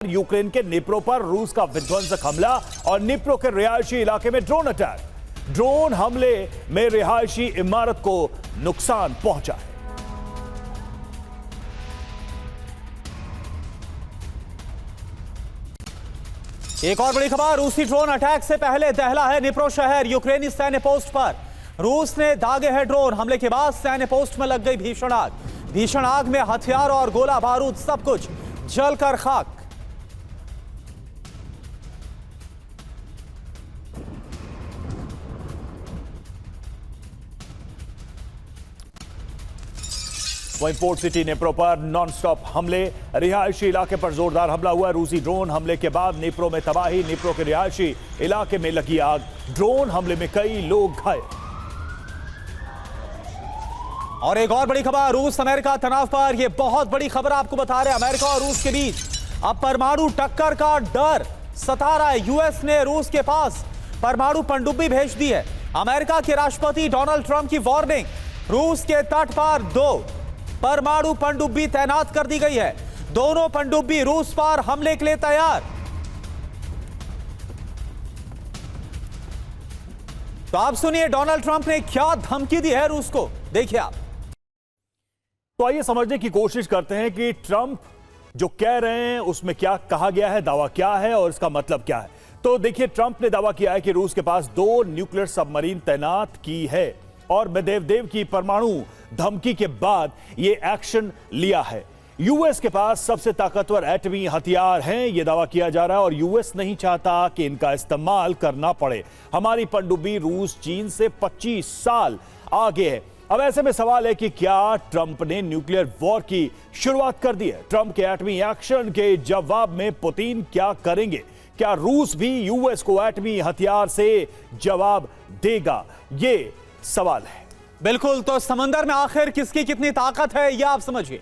Ukraine के Dnipro पर रूस का विध्वंसक हमला और निप्रो के रिहायशी इलाके में ड्रोन अटैक। ड्रोन हमले में रिहायशी इमारत को नुकसान पहुंचा है। एक और बड़ी खबर, रूसी ड्रोन अटैक से पहले दहला है निप्रो शहर। यूक्रेनी सैन्य पोस्ट पर रूस ने दागे है ड्रोन हमले के बाद सैन्य पोस्ट में लग गई भीषण आग। भीषण आग में हथियार और गोला बारूद सब कुछ जलकर खाक। वहीं पोर्ट सिटी निप्रो पर नॉनस्टॉप हमले, रिहायशी इलाके पर जोरदार हमला हुआ। रूसी ड्रोन हमले के बाद निप्रो में तबाही, निप्रो के रिहायशी इलाके में लगी आग। ड्रोन हमले में कई लोग घायल। और एक और बड़ी खबर, रूस अमेरिका तनाव पर। यह बहुत बड़ी खबर आपको बता रहे हैं। अमेरिका और रूस के बीच अब परमाणु टक्कर का डर सता रहा है। यूएस ने रूस के पास परमाणु पनडुब्बी भेज दी है। अमेरिका के राष्ट्रपति डोनाल्ड ट्रंप की वार्निंग, रूस के तट पर 2 परमाणु पनडुब्बी तैनात कर दी गई है। दोनों पनडुब्बी रूस पर हमले के लिए तैयार। तो आप सुनिए डोनाल्ड ट्रंप ने क्या धमकी दी है रूस को, देखिए आप। तो आइए समझने की कोशिश करते हैं कि ट्रंप जो कह रहे हैं उसमें क्या कहा गया है, दावा क्या है और इसका मतलब क्या है। तो देखिए, ट्रंप ने दावा किया है कि रूस के पास 2 न्यूक्लियर सबमरीन तैनात की है और मेदवेदेव की परमाणु धमकी के बाद यह एक्शन लिया है। यूएस के पास सबसे ताकतवर एटमी हथियार हैं, यह दावा किया जा रहा है और यूएस नहीं चाहता कि इनका इस्तेमाल करना पड़े। हमारी पनडुब्बी रूस चीन से 25 साल आगे है। अब ऐसे में सवाल है कि क्या ट्रंप ने न्यूक्लियर वॉर की शुरुआत कर दी है? ट्रंप के एटमी एक्शन के जवाब में पुतिन क्या करेंगे? क्या रूस भी यूएस को एटमी हथियार से जवाब देगा? ये सवाल है। बिल्कुल, तो समंदर में आखिर किसकी कितनी ताकत है यह आप समझिए।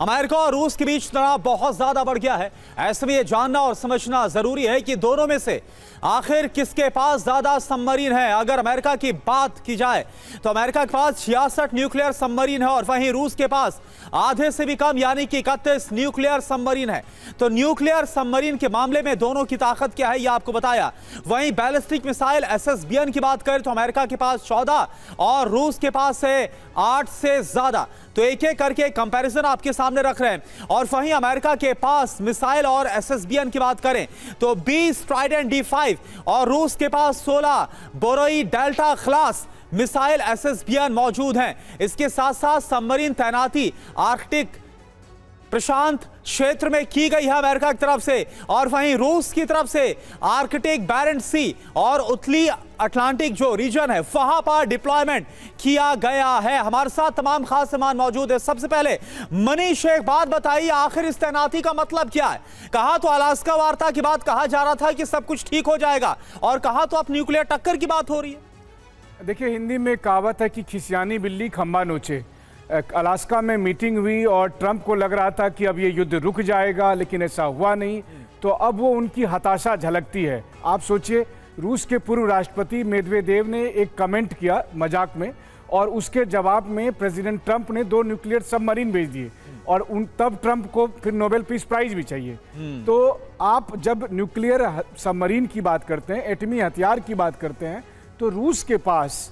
अमेरिका और रूस के बीच तनाव बहुत ज्यादा बढ़ गया है। ऐसे में यह जानना और समझना जरूरी है कि दोनों में से आखिर किसके पास ज्यादा सबमरीन है। अगर अमेरिका की बात की जाए तो अमेरिका के पास 66 न्यूक्लियर सबमरीन है और वहीं रूस के पास आधे से भी कम यानी कि 31 न्यूक्लियर सबमरीन है। तो न्यूक्लियर सबमरीन के मामले में दोनों की ताकत क्या है यह आपको बताया। वहीं बैलिस्टिक मिसाइल SSBN की बात करें तो अमेरिका के पास 14 और रूस के पास है 8 से ज्यादा। तो एक एक करके कंपैरिजन आपके सामने रख रहे हैं। और वहीं अमेरिका के पास मिसाइल और SSBN की बात करें तो 20 ट्राइडेंट D5 और रूस के पास 16 Boroi delta class missile SSBN मौजूद हैं। इसके साथ साथ सबमरीन तैनाती आर्कटिक प्रशांत क्षेत्र में की गई है अमेरिका की तरफ से और वहीं रूस की तरफ से आर्कटिक, बैरेंट्स सी और उत्तरी अटलांटिक जो रीजन है वहां पर डिप्लॉयमेंट किया गया है। हमारे साथ तमाम खास सामान मौजूद है। सबसे पहले मनीष, एक बात बताइए, आखिर इस तैनाती का मतलब क्या है? कहा तो अलास्का वार्ता की बात कहा जा रहा था कि सब कुछ ठीक हो जाएगा और कहा तो अब न्यूक्लियर टक्कर की बात हो रही है। देखिए, हिंदी में कहावत है कि खिसियानी बिल्ली खंबा नोचे। अलास्का में मीटिंग हुई और ट्रंप को लग रहा था कि अब ये युद्ध रुक जाएगा, लेकिन ऐसा हुआ नहीं। तो अब वो उनकी हताशा झलकती है। आप सोचिए, रूस के पूर्व राष्ट्रपति मेदवेदेव ने एक कमेंट किया मजाक में और उसके जवाब में प्रेसिडेंट ट्रंप ने 2 न्यूक्लियर सबमरीन भेज दिए और तब ट्रंप को फिर नोबेल पीस प्राइज भी चाहिए। तो आप जब न्यूक्लियर सबमरीन की बात करते हैं, एटमी हथियार की बात करते हैं, तो रूस के पास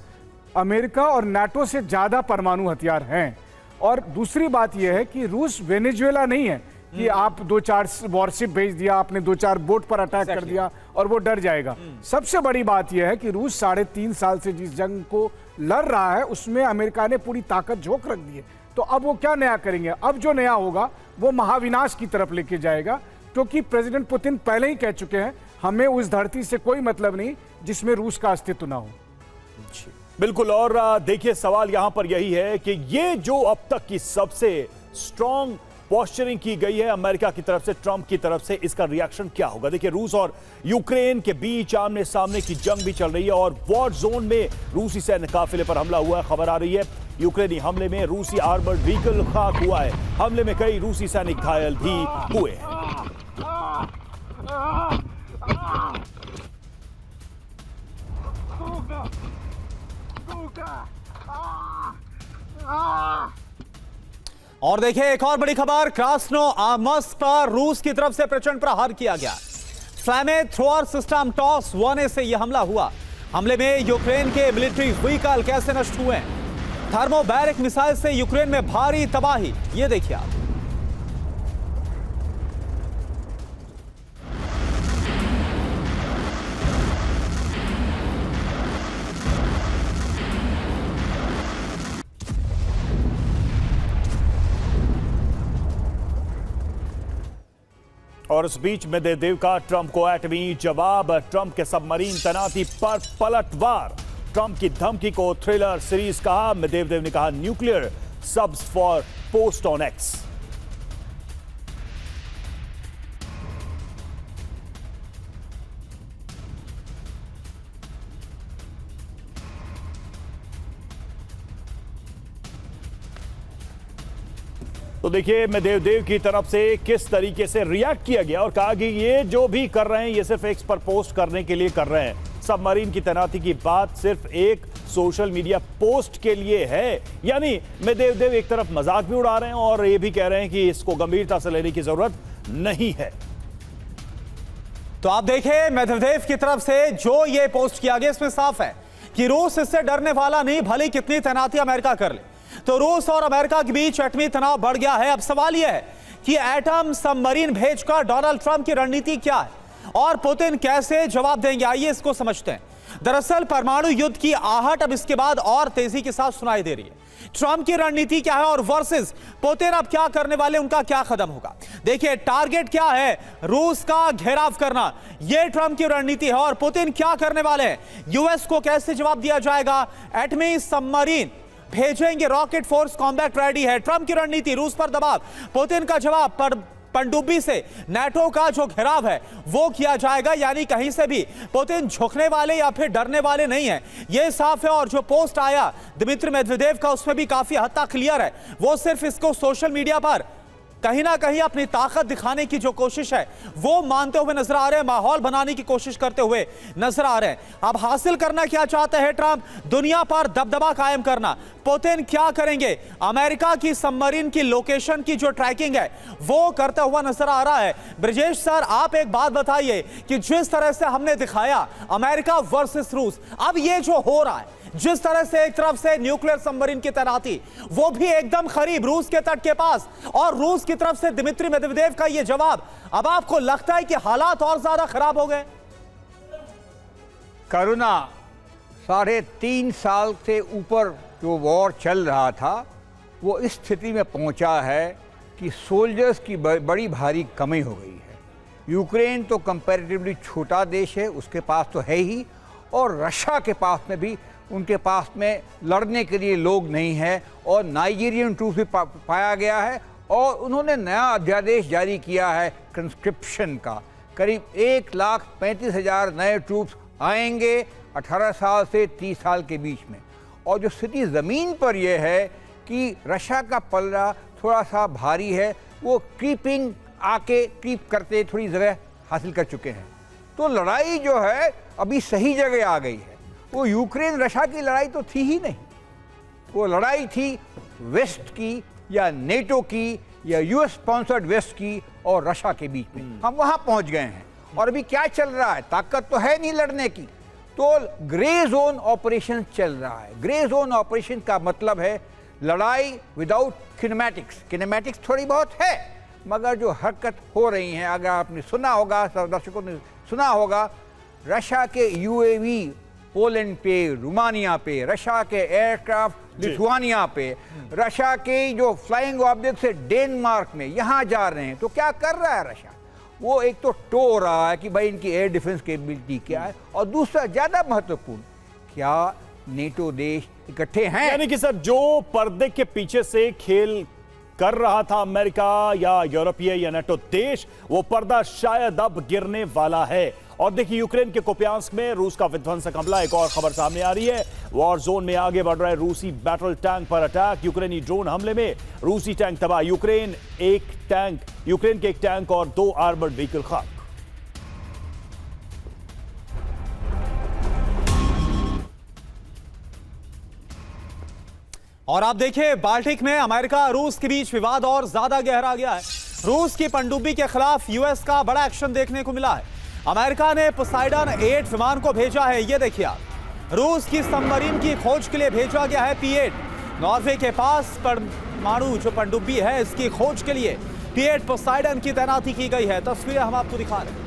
अमेरिका और नाटो से ज़्यादा परमाणु हथियार हैं। और दूसरी बात यह है कि रूस वेनेजुएला नहीं है कि आप 2-4 वॉरशिप भेज दिया, आपने 2-4 बोट पर अटैक कर दिया और वो डर जाएगा। सबसे बड़ी बात यह है कि रूस 3.5 साल से जिस जंग को लड़ रहा है उसमें अमेरिका ने पूरी ताकत झोंक रख दी है। तो अब वो क्या नया करेंगे? अब जो नया होगा वो महाविनाश की तरफ लेके जाएगा, क्योंकि प्रेसिडेंट पुतिन पहले ही कह चुके हैं हमें उस धरती से कोई मतलब नहीं जिसमें रूस का अस्तित्व ना हो। बिल्कुल, और देखिए सवाल यहां पर यही है कि ये जो अब तक की सबसे स्ट्रॉन्ग पोस्चरिंग की गई है अमेरिका की तरफ से, ट्रंप की तरफ से, इसका रिएक्शन क्या होगा? देखिए, रूस और यूक्रेन के बीच आमने सामने की जंग भी चल रही है और वॉर जोन में रूसी सैन्य काफिले पर हमला हुआ है। खबर आ रही है यूक्रेनी हमले में रूसी आर्मर्ड व्हीकल खाक हुआ है। हमले में कई रूसी सैनिक घायल भी हुए हैं। और देखिए एक और बड़ी खबर, क्रास्नो आर्म्स पर रूस की तरफ से प्रचंड प्रहार किया गया। फ्लैमे थ्रोअर सिस्टम टॉस 1A से यह हमला हुआ। हमले में यूक्रेन के मिलिट्री व्हीकल कैसे नष्ट हुए। थर्मोबैरिक मिसाइल से यूक्रेन में भारी तबाही, ये देखिए आप। और इस बीच मेदवेदेव का ट्रंप को एटमी जवाब, ट्रंप के सबमरीन तैनाती पर पलटवार। ट्रंप की धमकी को थ्रिलर सीरीज कहा, मेदवेदेव ने कहा nuclear subs for post on x. तो देखिए मेदवेदेव की तरफ से किस तरीके से रिएक्ट किया गया और कहा कि ये जो भी कर रहे हैं ये सिर्फ एक्स पर पोस्ट करने के लिए कर रहे हैं। सबमरीन की तैनाती की बात सिर्फ एक सोशल मीडिया पोस्ट के लिए है। यानी मेदवेदेव एक तरफ मजाक भी उड़ा रहे हैं और ये भी कह रहे हैं कि इसको गंभीरता से लेने की जरूरत नहीं है। तो आप देखें मेदवेदेव की तरफ से जो ये पोस्ट किया गया, इसमें साफ है कि रूस इससे डरने वाला नहीं, भले कितनी तैनाती अमेरिका कर ले। तो रूस और अमेरिका के बीच एटमी तनाव बढ़ गया है। अब सवाल यह है कि एटम सबमरीन भेजकर डोनाल्ड ट्रंप की रणनीति क्या है और पुतिन कैसे जवाब देंगे, आइए इसको समझते हैं। दरअसल परमाणु युद्ध की आहट अब इसके बाद और तेजी के साथ सुनाई दे रही है। ट्रंप की रणनीति क्या है और वर्सेस पुतिन अब क्या करने वाले, उनका क्या कदम होगा। देखिए टारगेट क्या है, रूस का घेराव करना, यह ट्रंप की रणनीति है। और पुतिन क्या करने वाले हैं, यूएस को कैसे जवाब दिया जाएगा। एटमी सबमरीन भेजेंगे, रॉकेट फोर्स कॉम्बैट रेडी है। ट्रंप की रणनीति, रूस पर दबाव, पुतिन का जवाब पर पनडुब्बी से नाटो का जो घेराव है वो किया जाएगा। यानी कहीं से भी पुतिन झुकने वाले या फिर डरने वाले नहीं है, ये साफ है। और जो पोस्ट आया दिमित्री मेदवेदेव का, उसमें भी काफी हद तक क्लियर है। वो सिर्फ इसको सोशल मीडिया पर कहीं ना कहीं अपनी ताकत दिखाने की जो कोशिश है वो मानते हुए नजर आ रहे हैं, माहौल बनाने की कोशिश करते हुए नजर आ रहे हैं। अब हासिल करना क्या चाहते हैं ट्रंप, दुनिया पर दबदबा कायम करना। पुतिन क्या करेंगे, अमेरिका की सबमरीन की लोकेशन की जो ट्रैकिंग है वो करता हुआ नजर आ रहा है। ब्रजेश सर, आप एक बात बताइए कि जिस तरह से हमने दिखाया अमेरिका वर्सेस रूस, अब ये जो हो रहा है, जिस तरह से एक तरफ से न्यूक्लियर सबमरीन की तैनाती, वो भी एकदम करीब रूस के तट के पास, और रूस की तरफ से दिमित्री मेदवेदेव का ये जवाब, अब आपको लगता है कि हालात और ज्यादा खराब हो गए? करुणा 3.5 साल से ऊपर जो वॉर चल रहा था वो इस स्थिति में पहुंचा है कि सोल्जर्स की बड़ी भारी कमी हो गई है। यूक्रेन तो कंपैरेटिवली छोटा देश है, उसके पास तो है ही, और रशिया के पास में भी, उनके पास में लड़ने के लिए लोग नहीं है। और नाइजीरियन ट्रूप भी पाया गया है। और उन्होंने नया अध्यादेश जारी किया है कंस्क्रिप्शन का, करीब 1,35,000 नए ट्रूप्स आएंगे 18 साल से 30 साल के बीच में। और जो स्थिति ज़मीन पर यह है कि रशिया का पल्ला थोड़ा सा भारी है, वो क्रीप करते थोड़ी जगह हासिल कर चुके हैं। तो लड़ाई जो है अभी सही जगह आ गई है। वो यूक्रेन रशिया की लड़ाई तो थी ही नहीं, वो लड़ाई थी वेस्ट की या नेटो की या यूएस स्पॉन्सर्ड वेस्ट की और रशिया के बीच में। हम वहां पहुंच गए हैं और अभी क्या चल रहा है, ताकत तो है नहीं लड़ने की, तो ग्रे जोन ऑपरेशन चल रहा है। ग्रे जोन ऑपरेशन का मतलब है लड़ाई विदाउट किनेमैटिक्स। किनेमैटिक्स थोड़ी बहुत है, मगर जो हरकत हो रही है, अगर आपने सुना होगा, दर्शकों ने सुना होगा, रशिया के यूएवी पोलैंड पे, रोमानिया पे, रशिया के एयरक्राफ्ट लिथुआनिया पे, रशिया के जो फ्लाइंग ऑब्जेक्ट है डेनमार्क में, यहाँ जा रहे हैं। तो क्या कर रहा है रशिया, वो एक तो टो रहा है कि भाई इनकी एयर डिफेंस कैपेबिलिटी क्या है, और दूसरा ज़्यादा महत्वपूर्ण, क्या नेटो देश इकट्ठे हैं। यानी कि सर जो पर्दे के पीछे से खेल कर रहा था अमेरिका या यूरोपीय या नेटो देश, वो पर्दा शायद अब गिरने वाला है। और देखिए यूक्रेन के कुपियांस्क में रूस का विध्वंसक हमला, एक और खबर सामने आ रही है। वॉर जोन में आगे बढ़ रहा है रूसी बैटल टैंक पर अटैक, यूक्रेनी ड्रोन हमले में रूसी टैंक तबाह, यूक्रेन के एक टैंक और 2 आर्मर्ड व्हीकल खाक। और आप देखिए बाल्टिक में अमेरिका रूस के बीच विवाद और ज्यादा गहरा गया है। रूस की पनडुब्बी के खिलाफ यूएस का बड़ा एक्शन देखने को मिला है। अमेरिका ने पोसाइडन 8 विमान को भेजा है, ये देखिए आप। रूस की सबमरीन की खोज के लिए भेजा गया है P8। नॉर्वे के पास परमाणु जो पनडुब्बी है इसकी खोज के लिए P8 पोसाइडन की तैनाती की गई है। तस्वीरें हम आपको दिखा रहे हैं।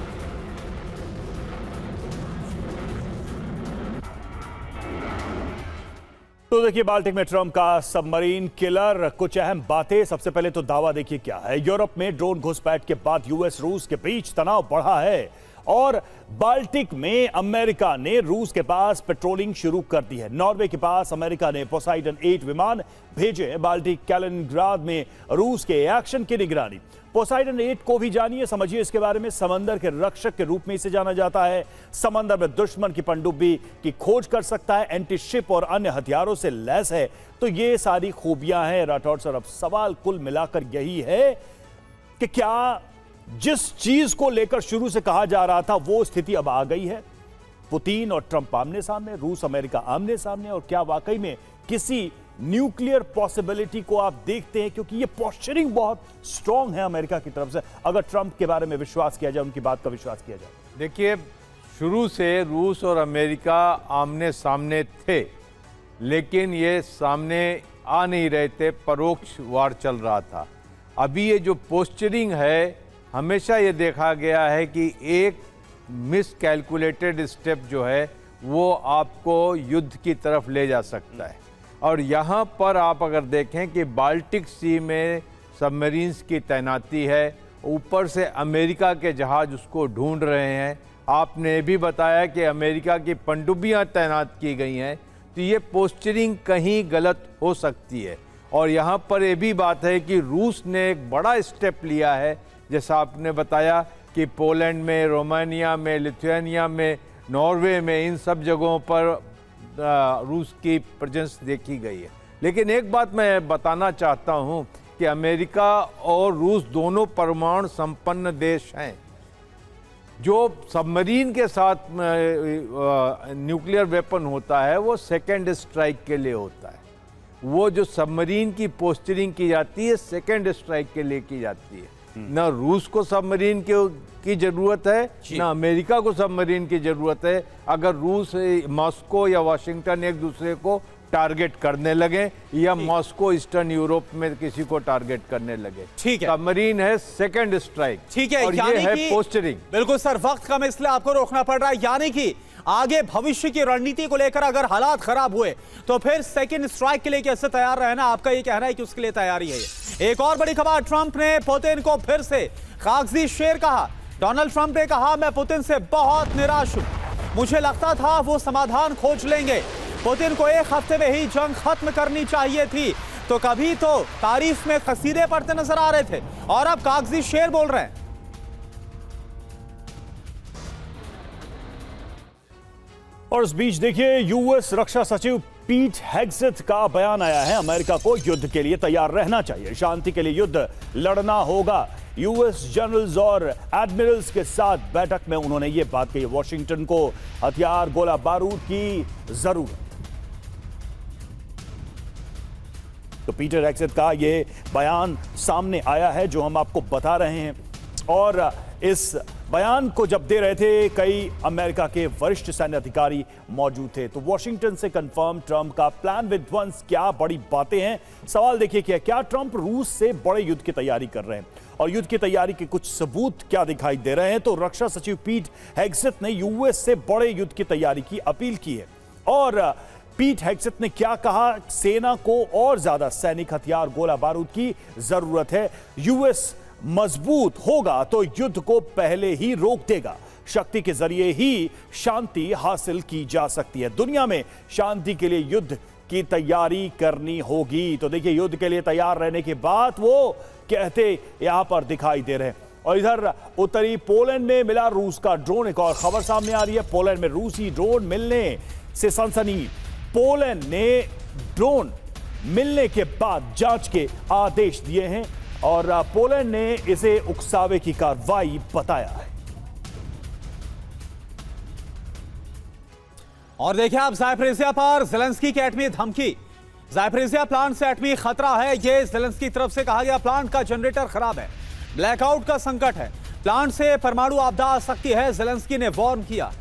तो देखिए बाल्टिक में ट्रंप का सबमरीन किलर, कुछ अहम बातें। सबसे पहले तो दावा देखिए क्या है। यूरोप में ड्रोन घुसपैठ के बाद यूएस रूस के बीच तनाव बढ़ा है और बाल्टिक में अमेरिका ने रूस के पास पेट्रोलिंग शुरू कर दी है। नॉर्वे के पास अमेरिका ने पोसाइडन 8 विमान भेजे हैं। बाल्टिक कैलिनिंग्राड में रूस के एक्शन की निगरानी। पोसाइडन 8 को भी जानिए, समझिए इसके बारे में। समंदर के रक्षक के रूप में इसे जाना जाता है। समंदर में दुश्मन की पनडुब्बी की खोज कर सकता है, एंटी शिप और अन्य हथियारों से लैस है। तो ये सारी खूबियां हैं राठौड़ सर। अब सवाल कुल मिलाकर यही है कि क्या जिस चीज को लेकर शुरू से कहा जा रहा था वो स्थिति अब आ गई है? पुतिन और ट्रंप आमने सामने, रूस अमेरिका आमने सामने, और क्या वाकई में किसी न्यूक्लियर पॉसिबिलिटी को आप देखते हैं? क्योंकि ये पोस्चरिंग बहुत स्ट्रांग है अमेरिका की तरफ से, अगर ट्रंप के बारे में विश्वास किया जाए, उनकी बात का विश्वास किया जाए। देखिए, शुरू से रूस और अमेरिका आमने सामने थे, लेकिन ये सामने आ नहीं रहे थे, परोक्ष वार चल रहा था। अभी ये जो पोस्चरिंग है, हमेशा ये देखा गया है कि एक मिसकैलकुलेटेड स्टेप जो है वो आपको युद्ध की तरफ ले जा सकता है। और यहाँ पर आप अगर देखें कि बाल्टिक सी में सबमरीन्स की तैनाती है, ऊपर से अमेरिका के जहाज उसको ढूंढ रहे हैं। आपने भी बताया कि अमेरिका की पनडुब्बियाँ तैनात की गई हैं, तो ये पोस्चरिंग कहीं गलत हो सकती है। और यहाँ पर ये भी बात है कि रूस ने एक बड़ा स्टेप लिया है, जैसा आपने बताया कि पोलैंड में, रोमानिया में, लिथुआनिया में, नॉर्वे में, इन सब जगहों पर रूस की प्रेजेंस देखी गई है। लेकिन एक बात मैं बताना चाहता हूं कि अमेरिका और रूस दोनों परमाणु संपन्न देश हैं। जो सबमरीन के साथ न्यूक्लियर वेपन होता है वो सेकेंड स्ट्राइक के लिए होता है। वो जो सबमरीन की पोस्चरिंग की जाती है सेकेंड स्ट्राइक के लिए की जाती है। ना रूस को सबमरीन की जरूरत है, ना अमेरिका को सबमरीन की जरूरत है। अगर रूस, मॉस्को या वाशिंगटन एक दूसरे को टारगेट करने लगे, या मॉस्को ईस्टर्न यूरोप में किसी को टारगेट करने लगे, ठीक है, सबमरीन है सेकंड स्ट्राइक। ठीक है, और ये है पोस्चरिंग। बिल्कुल सर, वक्त कम इसलिए आपको रोकना पड़ रहा है। यानी कि आगे भविष्य की रणनीति को लेकर अगर हालात खराब हुए तो फिर सेकंड स्ट्राइक के लिए कैसे तैयार रहना, आपका ये कहना है कि उसके लिए तैयारी है। एक और बड़ी खबर, ट्रंप ने पुतिन को फिर से कागजी शेर कहा। डोनाल्ड ट्रंप ने कहा, मैं पुतिन से बहुत निराश हूं, मुझे लगता था वो समाधान खोज लेंगे। पुतिन को एक हफ्ते में ही जंग खत्म करनी चाहिए थी। तो कभी तो तारीफ में कसीदे पढ़ते नजर आ रहे थे और अब कागजी शेर बोल रहे हैं। और इस बीच देखिए यूएस रक्षा सचिव पीट हेग्सेथ का बयान आया है। अमेरिका को युद्ध के लिए तैयार रहना चाहिए, शांति के लिए युद्ध लड़ना होगा। यूएस जनरल्स और एडमिरल्स के साथ बैठक में उन्होंने ये बात कही। वॉशिंगटन को हथियार, गोला बारूद की जरूरत। तो पीटर हेग्सेथ का ये बयान सामने आया है जो हम आपको बता रहे हैं। और इस बयान को जब दे रहे थे कई अमेरिका के वरिष्ठ सैन्य अधिकारी मौजूद थे। तो वॉशिंगटन से कंफर्म ट्रंप का प्लान विध्वंस, क्या बड़ी बातें हैं। सवाल देखिए क्या ट्रंप रूस से बड़े युद्ध की तैयारी कर रहे हैं और युद्ध की तैयारी के कुछ सबूत क्या दिखाई दे रहे हैं। तो रक्षा सचिव पीट हेग्सेथ ने यूएस से बड़े युद्ध की तैयारी की अपील की है। और पीट हेग्सेथ ने क्या कहा, सेना को और ज्यादा सैनिक हथियार, गोला बारूद की जरूरत है। यूएस मजबूत होगा तो युद्ध को पहले ही रोक देगा। शक्ति के जरिए ही शांति हासिल की जा सकती है। दुनिया में शांति के लिए युद्ध की तैयारी करनी होगी। तो देखिए युद्ध के लिए तैयार रहने के बाद वो कहते यहां पर दिखाई दे रहे हैं। और इधर उत्तरी पोलैंड में मिला रूस का ड्रोन। एक और खबर सामने आ रही है, पोलैंड में रूसी ड्रोन मिलने से सनसनी। पोलैंड ने ड्रोन मिलने के बाद जांच के आदेश दिए हैं और पोलैंड ने इसे उकसावे की कार्रवाई बताया है। और देखिए आप, ज़ायपरिसिया पर ज़ेलेंस्की की एटमी धमकी। ज़ापोरिज़िया प्लांट से एटमी खतरा है, ये ज़ेलेंस्की की तरफ से कहा गया। प्लांट का जनरेटर खराब है, ब्लैकआउट का संकट है, प्लांट से परमाणु आपदा आ सकती है, ज़ेलेंस्की ने वार्न किया।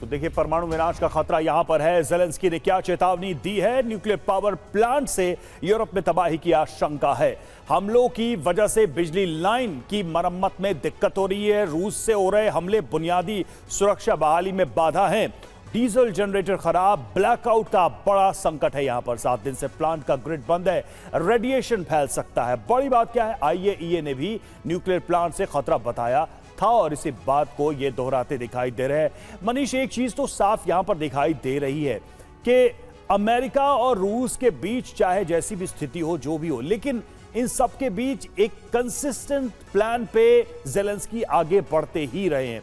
तो देखिए परमाणु विनाश का खतरा यहां पर है। ज़ेलेंस्की ने क्या चेतावनी दी है? न्यूक्लियर पावर प्लांट से यूरोप में तबाही की आशंका है। हमलों की वजह से बिजली लाइन की मरम्मत में दिक्कत हो रही है। रूस से हो रहे हमले बुनियादी सुरक्षा बहाली में बाधा हैं। डीजल जनरेटर खराब, ब्लैकआउट का बड़ा संकट है यहां पर। 7 दिन से प्लांट का ग्रिड बंद है, रेडिएशन फैल सकता है। बड़ी बात क्या है? IAEA ने भी न्यूक्लियर प्लांट से खतरा बताया था और इसी बात को ये दोहराते दिखाई दे रहे हैं। मनीष, एक चीज तो साफ यहां पर दिखाई दे रही है कि अमेरिका और रूस के बीच चाहे जैसी भी स्थिति हो, जो भी हो, लेकिन इन सब के बीच एक कंसिस्टेंट प्लान पे ज़ेलेंस्की आगे बढ़ते ही रहे हैं।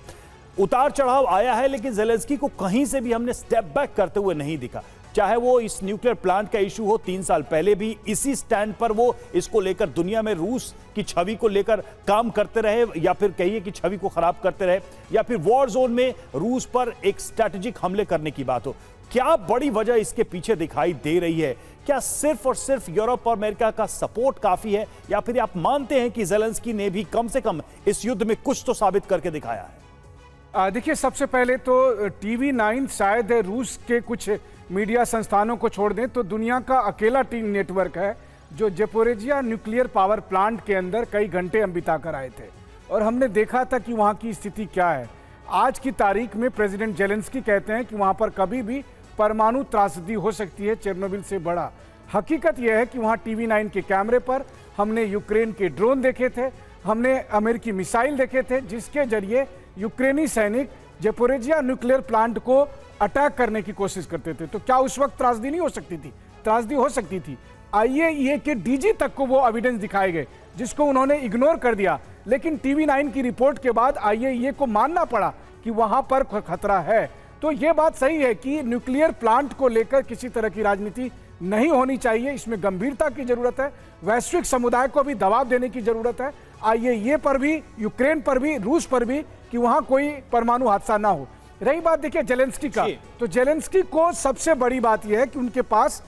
उतार चढ़ाव आया है, लेकिन ज़ेलेंस्की को कहीं से भी हमने स्टेप बैक करते हुए नहीं दिखा। चाहे वो इस न्यूक्लियर प्लांट का इशू हो, 3 साल पहले भी इसी स्टैंड पर वो इसको लेकर दुनिया में रूस की छवि को लेकर काम करते रहे, या फिर कहिए कि छवि को खराब करते रहे, या फिर वॉर जोन में रूस पर एक स्ट्रैटेजिक हमले करने की बात हो। क्या बड़ी वजह इसके पीछे दिखाई दे रही है? क्या सिर्फ और सिर्फ यूरोप और अमेरिका का सपोर्ट काफी है, या फिर आप मानते हैं कि ज़ेलेंस्की ने भी कम से कम इस युद्ध में कुछ तो साबित करके दिखाया है? देखिए, सबसे पहले तो TV9 शायद रूस के कुछ मीडिया संस्थानों को छोड़ दें तो दुनिया का अकेला टीम नेटवर्क है जो ज़ापोरिज़िया न्यूक्लियर पावर प्लांट के अंदर कई घंटे हम बिता कर आए थे और हमने देखा था कि वहाँ की स्थिति क्या है। आज की तारीख में प्रेसिडेंट ज़ेलेंस्की कहते हैं कि वहाँ पर कभी भी परमाणु त्रासदी हो सकती है, चेरनोबिल से बड़ा। हकीकत यह है कि वहाँ TV9 के कैमरे पर हमने यूक्रेन के ड्रोन देखे थे, हमने अमेरिकी मिसाइल देखे थे, जिसके जरिए यूक्रेनी सैनिक ज़ापोरिज़िया न्यूक्लियर प्लांट को अटैक करने की कोशिश करते थे। तो क्या उस वक्त त्रासदी नहीं हो सकती थी? त्रासदी हो सकती थी। IAEA के DG तक को वो एविडेंस दिखाए गए, जिसको उन्होंने इग्नोर कर दिया। लेकिन TV9 की रिपोर्ट के बाद IAEA को मानना पड़ा कि वहां पर खतरा है। तो ये बात सही है कि न्यूक्लियर प्लांट को लेकर किसी तरह की राजनीति नहीं होनी चाहिए। इसमें गंभीरता की जरूरत है, वैश्विक समुदाय को भी दबाव देने की जरूरत है, IAEA पर भी, यूक्रेन पर भी, रूस पर भी, कि वहां कोई परमाणु हादसा ना हो। रही बात देखिए ज़ेलेंस्की का, तो ज़ेलेंस्की को सबसे बड़ी बात यह है कि उनके पास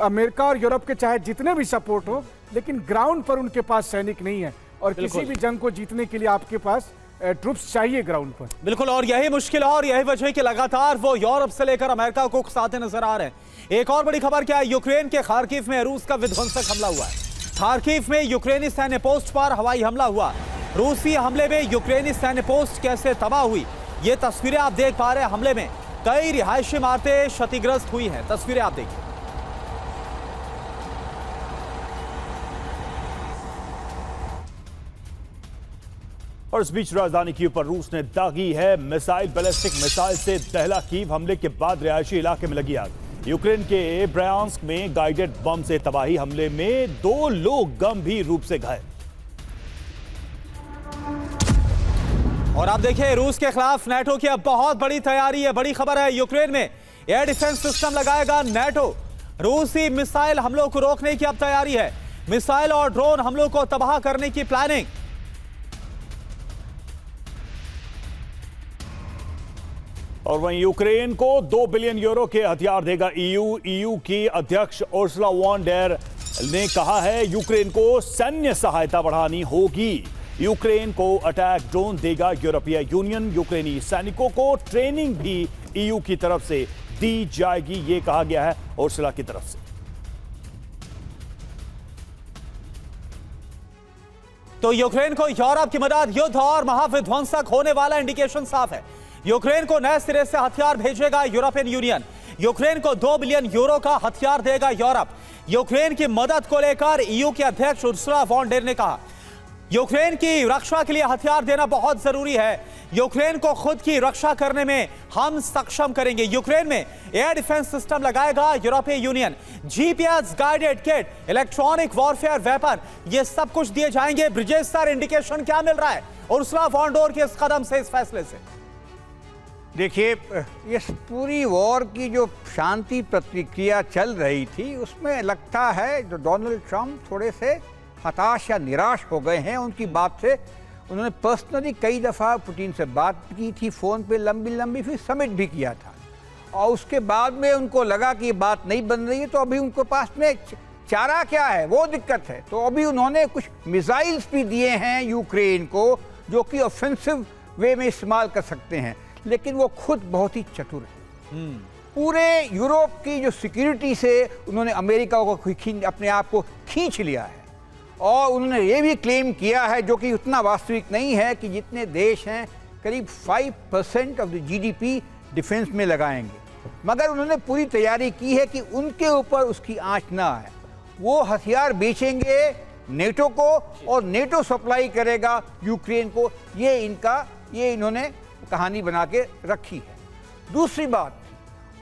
अमेरिका और यूरोप के चाहे जितने भी सपोर्ट हो, लेकिन ग्राउंड पर उनके पास सैनिक नहीं है। और किसी भी जंग को जीतने के लिए आपके पास ट्रूप्स चाहिए ग्राउंड पर। बिल्कुल, और यही मुश्किल है और यही वजह है कि लगातार वो यूरोप से लेकर अमेरिका को उकसाते नजर आ रहे हैं। एक और बड़ी खबर क्या है? यूक्रेन के खार्किव में रूस का विध्वंसक हमला हुआ है। खार्किव में यूक्रेनी सैन्य पोस्ट पर हवाई हमला हुआ। रूसी हमले में यूक्रेनी सैन्य पोस्ट कैसे तबाह हुई, ये तस्वीरें आप देख पा रहे हैं। हमले में कई रिहायशी इमारतें क्षतिग्रस्त हुई हैं, तस्वीरें आप देखिए। और इस बीच राजधानी कीव पर रूस ने दागी है मिसाइल। बैलिस्टिक मिसाइल से दहला कीव। हमले के बाद रिहायशी इलाके में लगी आग। यूक्रेन के ब्रायांस्क में गाइडेड बम से तबाही। हमले में 2 लोग गंभीर रूप से घायल। और आप देखिए, रूस के खिलाफ नाटो की अब बहुत बड़ी तैयारी है। बड़ी खबर है, यूक्रेन में एयर डिफेंस सिस्टम लगाएगा नाटो। रूसी मिसाइल हमलों को रोकने की अब तैयारी है। मिसाइल और ड्रोन हमलों को तबाह करने की प्लानिंग। और वहीं यूक्रेन को 2 बिलियन यूरो के हथियार देगा EU की अध्यक्ष उर्सुला वॉन डेर ने कहा है यूक्रेन को सैन्य सहायता बढ़ानी होगी। यूक्रेन को अटैक ड्रोन देगा यूरोपीय यूनियन। यूक्रेनी सैनिकों को ट्रेनिंग भी EU की तरफ से दी जाएगी, ये कहा गया है उर्सुला की तरफ से। तो यूक्रेन को यूरोप की मदद, युद्ध और महाविध्वंसक होने वाला इंडिकेशन साफ है। यूक्रेन को नए सिरे से हथियार भेजेगा यूरोपियन यूनियन। यूक्रेन को 2 बिलियन यूरो का हथियार देगा यूरोप। यूक्रेन की मदद को लेकर EU के अध्यक्ष उर्सुला वॉन डेर ने कहा, यूक्रेन की रक्षा के लिए हथियार देना बहुत जरूरी है। यूक्रेन को खुद की रक्षा करने में हम सक्षम करेंगे। यूक्रेन में एयर डिफेंस सिस्टम लगाएगा यूरोपीय union. GPS guided kit, electronic warfare weapon, ये सब कुछ दिए जाएंगे। ब्रिजेश सर, इंडिकेशन क्या मिल रहा है उर्सुला वॉन डेर के इस कदम से, इस फैसले से? देखिए, इस पूरी वॉर की जो शांति प्रतिक्रिया चल रही थी, उसमें लगता है जो डोनाल्ड ट्रंप थोड़े से हताश या निराश हो गए हैं उनकी बात से, उन्होंने पर्सनली कई दफ़ा पुतिन से बात की थी, फ़ोन पे लंबी लंबी, फिर समिट भी किया था। और उसके बाद में उनको लगा कि ये बात नहीं बन रही है, तो अभी उनके पास में चारा क्या है, वो दिक्कत है। तो अभी उन्होंने कुछ मिसाइल्स भी दिए हैं यूक्रेन को, जो कि ऑफेंसिव वे में इस्तेमाल कर सकते हैं, लेकिन वो खुद बहुत ही चतुर है। पूरे यूरोप की जो सिक्योरिटी से उन्होंने अमेरिका को अपने आप को खींच लिया है। और उन्होंने ये भी क्लेम किया है, जो कि उतना वास्तविक नहीं है, कि जितने देश हैं करीब 5% ऑफ द जीडीपी डिफेंस में लगाएंगे, मगर उन्होंने पूरी तैयारी की है कि उनके ऊपर उसकी आंच ना आए। वो हथियार बेचेंगे नेटो को और नेटो सप्लाई करेगा यूक्रेन को। ये इन्होंने कहानी बना के रखी है। दूसरी बात,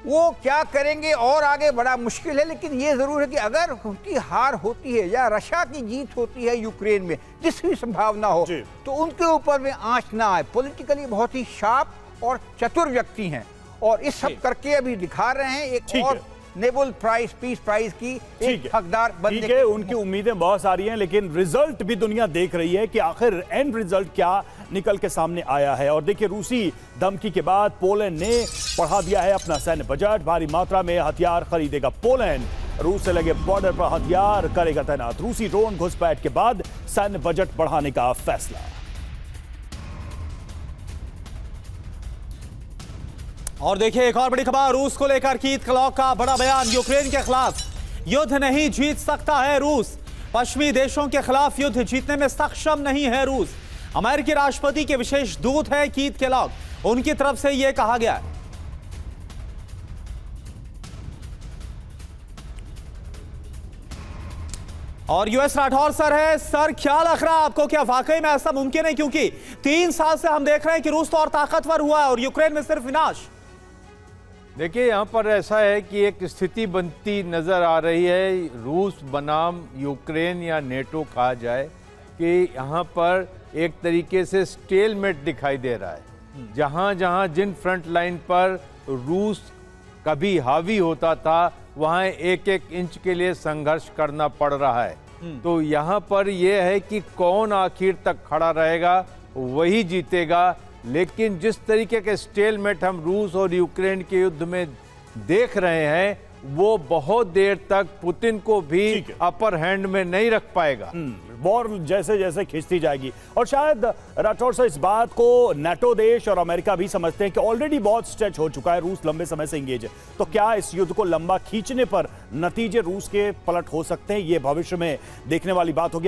वो क्या करेंगे और आगे बड़ा मुश्किल है, लेकिन ये ज़रूर है कि अगर उनकी हार होती है या रशिया की जीत होती है यूक्रेन में, जिसकी संभावना हो, तो उनके ऊपर में आंच ना आए। पॉलिटिकली बहुत ही शार्प और चतुर व्यक्ति हैं, और इस सब करके अभी दिखा रहे हैं एक और नोबेल प्राइज, पीस प्राइज की एक हकदार बनने की। उनकी उम्मीदें बहुत सारी हैं, लेकिन रिजल्ट भी दुनिया देख रही है कि आखिर एंड रिजल्ट क्या निकल के सामने आया है। और देखिए, रूसी धमकी के बाद पोलैंड ने बढ़ा दिया है अपना सैन्य बजट। भारी मात्रा में हथियार खरीदेगा पोलैंड। रूस से लगे बॉर्डर पर हथियार करेगा तैनात। रूसी ड्रोन घुसपैठ के बाद सैन्य बजट बढ़ाने का फैसला। और देखिए, एक और बड़ी खबर रूस को लेकर कीथ क्लॉक का बड़ा बयान यूक्रेन के खिलाफ। युद्ध नहीं जीत सकता है रूस। पश्चिमी देशों के खिलाफ युद्ध जीतने में सक्षम नहीं है रूस। अमेरिकी राष्ट्रपति के विशेष दूत है कीथ क्लॉक। उनकी तरफ से यह कहा गया है। और यूएस राठौर सर है। सर, क्या लग रहा है आपको, क्या वाकई में ऐसा मुमकिन है? क्योंकि 3 साल से हम देख रहे हैं कि रूस तो और ताकतवर हुआ है और यूक्रेन में सिर्फ विनाश। देखिए, यहाँ पर ऐसा है कि एक स्थिति बनती नज़र आ रही है, रूस बनाम यूक्रेन या नेटो कहा जाए, कि यहाँ पर एक तरीके से स्टेलमेट दिखाई दे रहा है। जहाँ जहाँ जिन फ्रंट लाइन पर रूस कभी हावी होता था, वहाँ एक एक इंच के लिए संघर्ष करना पड़ रहा है। तो यहाँ पर यह है कि कौन आखिर तक खड़ा रहेगा, वही जीतेगा। लेकिन जिस तरीके के स्टेलमेट हम रूस और यूक्रेन के युद्ध में देख रहे हैं, वो बहुत देर तक पुतिन को भी अपर हैंड में नहीं रख पाएगा। वॉर जैसे जैसे खिंचती जाएगी। और शायद राठौर साहब, इस बात को नाटो देश और अमेरिका भी समझते हैं कि ऑलरेडी बहुत स्ट्रेच हो चुका है, रूस लंबे समय से इंगेज है। तो क्या इस युद्ध को लंबा खींचने पर नतीजे रूस के पलट हो सकते हैं? ये भविष्य में देखने वाली बात होगी।